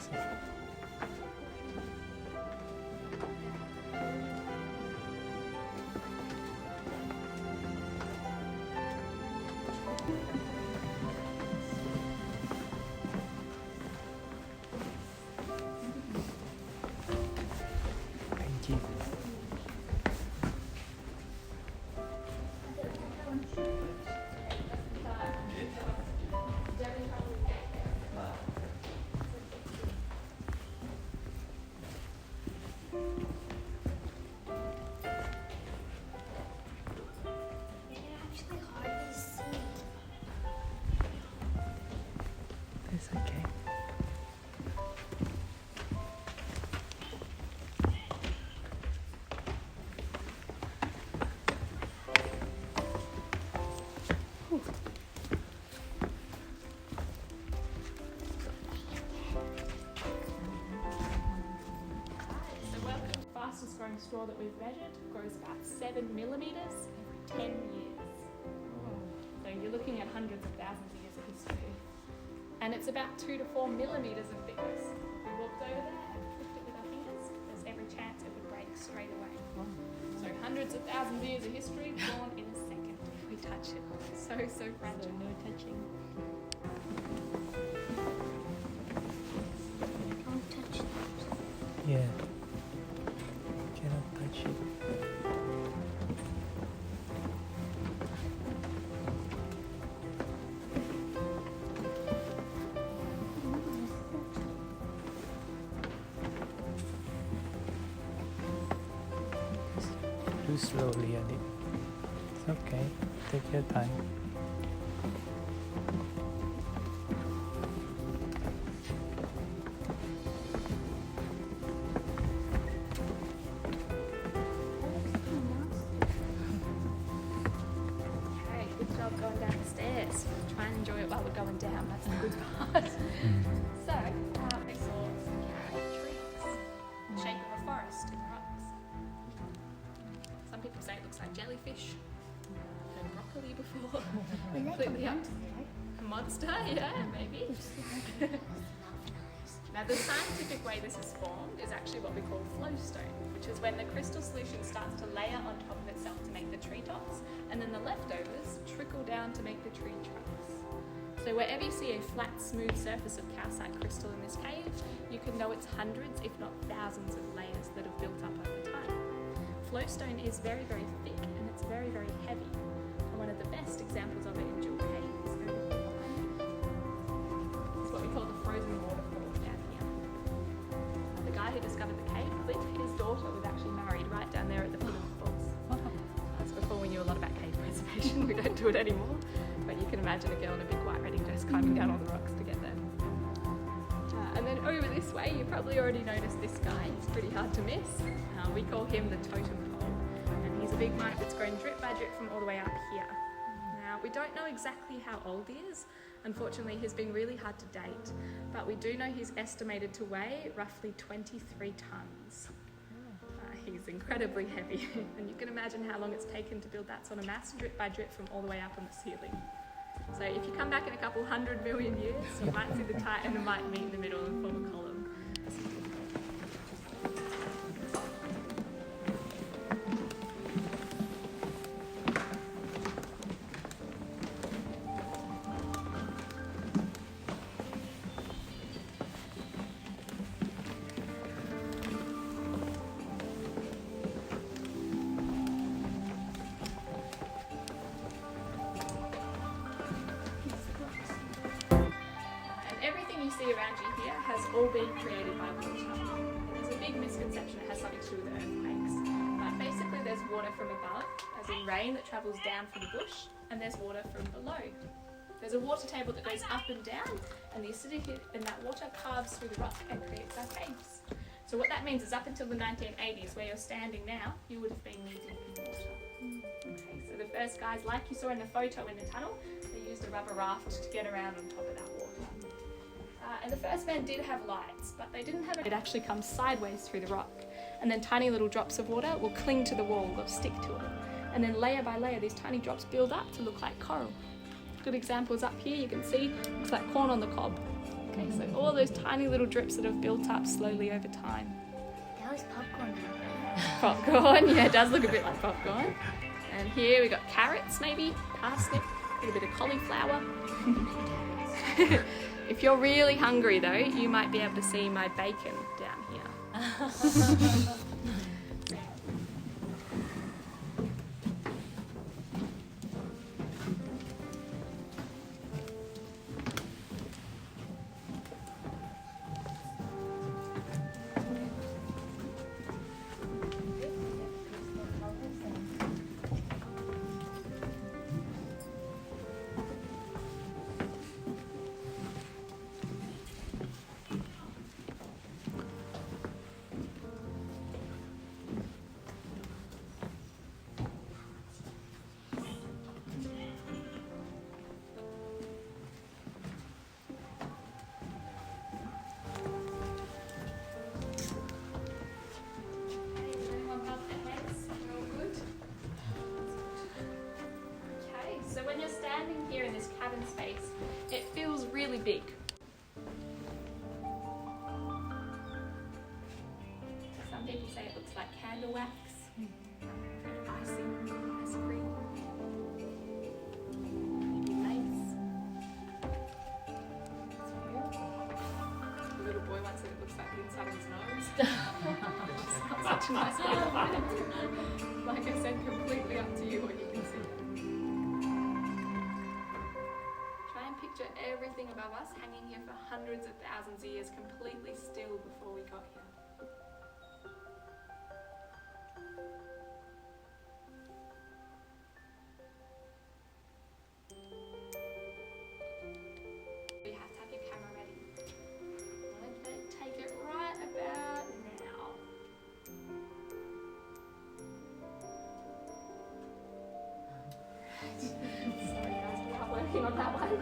closer. Thank you. It's okay. Fastest growing straw that we've measured grows about 7 millimetres every 10 years. So you're looking at hundreds of thousands of years of history. And it's about 2 to 4 millimetres of thickness. If we walked over there and flicked it with our fingers, there's every chance it would break straight away. So hundreds of thousands of years of history gone in a second if we touch it. So fragile. So no touching. Don't touch that. Yeah. Cannot touch it. Do slowly, Adi. It's okay. Take your time. Okay, good job going down the stairs. Try and enjoy it while we're going down. That's the good part. So, we saw some trees, the shape of a forest in the rocks. Some people say it looks like jellyfish. I've heard broccoli before. Completely up to a monster, yeah, maybe. Now, the scientific way this is formed is actually what we call flowstone, which is when the crystal solution starts to layer on top of itself to make the treetops, and then the leftovers trickle down to make the tree trunks. So wherever you see a flat, smooth surface of calcite crystal in this cave, you can know it's hundreds, if not thousands of layers that have built up over time. Flowstone is very, very thick and it's very, very heavy. And one of the best examples of it in Jewel Cave is over here behind me. It's what we call the frozen waterfall down here. The guy who discovered the cave, Cliff, his daughter was actually married right down there at the foot of the falls. That's before we knew a lot about cave preservation. We don't do it anymore. But you can imagine a girl in a big white wedding dress climbing down all the rocks to get there. And then over this way, you probably already noticed this guy. He's pretty hard to miss. We call him the totem pole. And he's a big mite that's grown drip by drip from all the way up here. Now, we don't know exactly how old he is. Unfortunately, he's been really hard to date. But we do know he's estimated to weigh roughly 23 tonnes. He's incredibly heavy. And you can imagine how long it's taken to build that sort of mass, drip by drip, from all the way up on the ceiling. So if you come back in a couple 100 million years, you might see the Titan and might meet in the middle and form a column. See around you here has all been created by water. And there's a big misconception it has something to do with earthquakes. But basically there's water from above, as in rain that travels down from the bush, and there's water from below. There's a water table that goes up and down, and the acidity in that water carves through the rock and creates our caves. So what that means is up until the 1980s, where you're standing now, you would have been knee deep in water. Okay, so the first guys, like you saw in the photo in the tunnel, they used a rubber raft to get around on top of that water. And the first man did have lights, but they didn't have it. It actually comes sideways through the rock, and then tiny little drops of water will cling to the wall or stick to it. And then layer by layer, these tiny drops build up to look like coral. Good example is up here, you can see, looks like corn on the cob. Okay, so all those tiny little drips that have built up slowly over time. That was popcorn. Popcorn, yeah, it does look a bit like popcorn. And here we got carrots, maybe, parsnip, a little bit of cauliflower. If you're really hungry though, you might be able to see my bacon down here. So when you're standing here in this cabin space, it feels really big. Some people say it looks like candle wax, icing, ice cream, lace. It's beautiful. The little boy once said it looks like the inside of his nose. It's not such a nice way to find it. Like I said, completely up to you what you can see. Picture everything above us hanging here for hundreds of thousands of years, completely still before we got here. You have to have your camera ready. I'm going to take it right about now. Sorry guys, we are working on that one.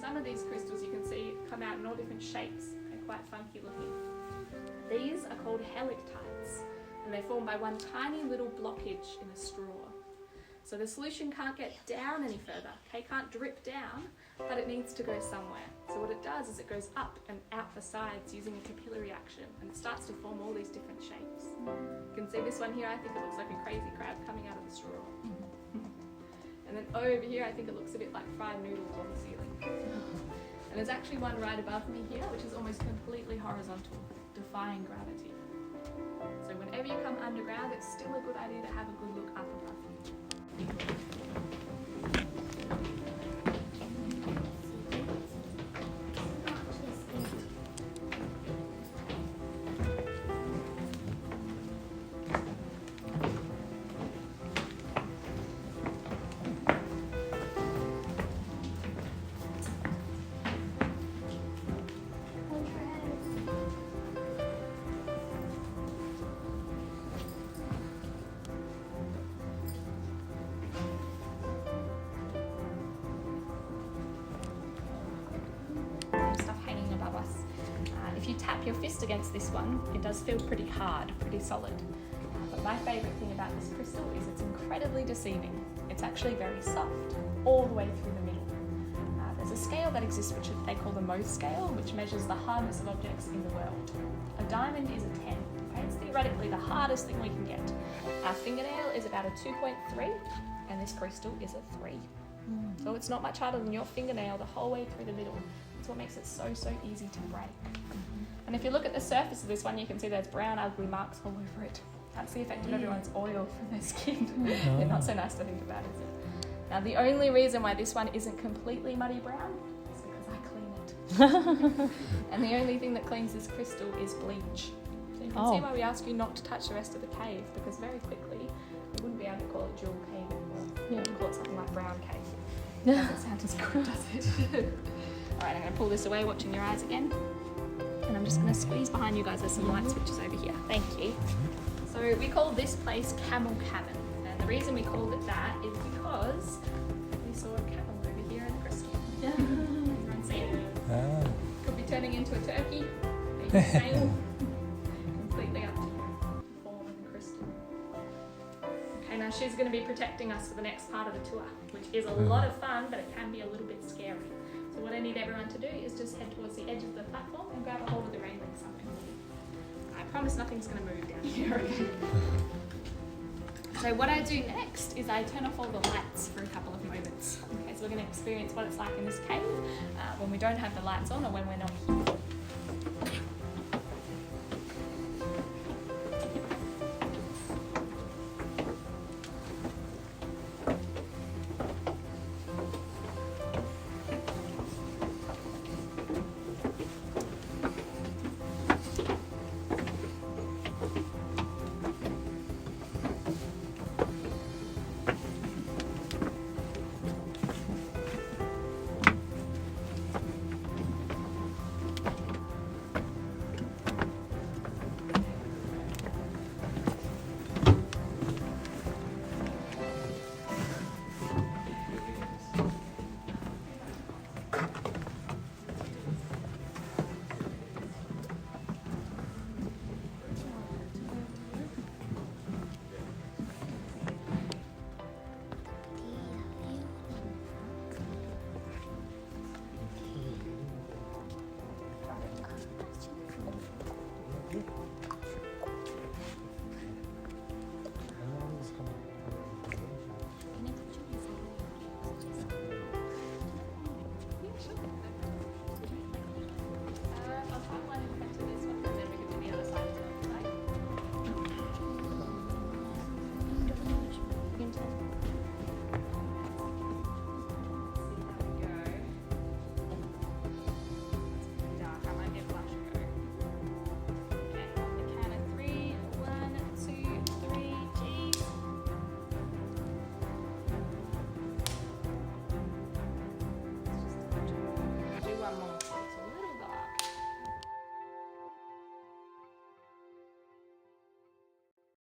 Some of these crystals you can see come out in all different shapes. They're quite funky looking. These are called helictites, and they're formed by one tiny little blockage in a straw. So the solution can't get down any further. Okay, can't drip down, but it needs to go somewhere. So what it does is it goes up and out the sides using a capillary action, and it starts to form all these different shapes. You can see this one here, I think it looks like a crazy crab coming out of the straw. And then over here, I think it looks a bit like fried noodles on the ceiling. And there's actually one right above me here, which is almost completely horizontal, defying gravity. So whenever you come underground, it's still a good idea to have a good look up above you. If you tap your fist against this one, it does feel pretty hard, pretty solid. But my favourite thing about this crystal is it's incredibly deceiving. It's actually very soft, all the way through the middle. There's a scale that exists which they call the Mohs scale, which measures the hardness of objects in the world. A diamond is a 10. Okay? It's theoretically the hardest thing we can get. Our fingernail is about a 2.3, and this crystal is a 3. So it's not much harder than your fingernail the whole way through the middle. That's what makes it so easy to break. And if you look at the surface of this one, you can see there's brown, ugly marks all over it. That's the effect of everyone's oil from their skin. They're not so nice to think about, is it? Now, the only reason why this one isn't completely muddy brown is because I clean it. And the only thing that cleans this crystal is bleach. So You can see why we ask you not to touch the rest of the cave, because very quickly we wouldn't be able to call it jewel cave anymore. Yeah. We'd call it something like brown cave. Doesn't sound as good, does it? Alright, I'm going to pull this away, watching your eyes again. And I'm just going to squeeze behind you guys. There's some light switches over here. Thank you. So we call this place Camel Cabin. And the reason we called it that is because we saw a camel over here in the crystal. Everyone see it? Ah. Could be turning into a turkey, maybe a snail. Completely up to you. Form of the crystal. Okay, now she's going to be protecting us for the next part of the tour, which is a lot of fun, but it can be a little bit scary. So what I need everyone to do is just head towards the edge of the platform and grab a hold of the railing something. I promise nothing's going to move down here, okay? So what I do next is I turn off all the lights for a couple of moments. Okay, so we're going to experience what it's like in this cave when we don't have the lights on or when we're not here.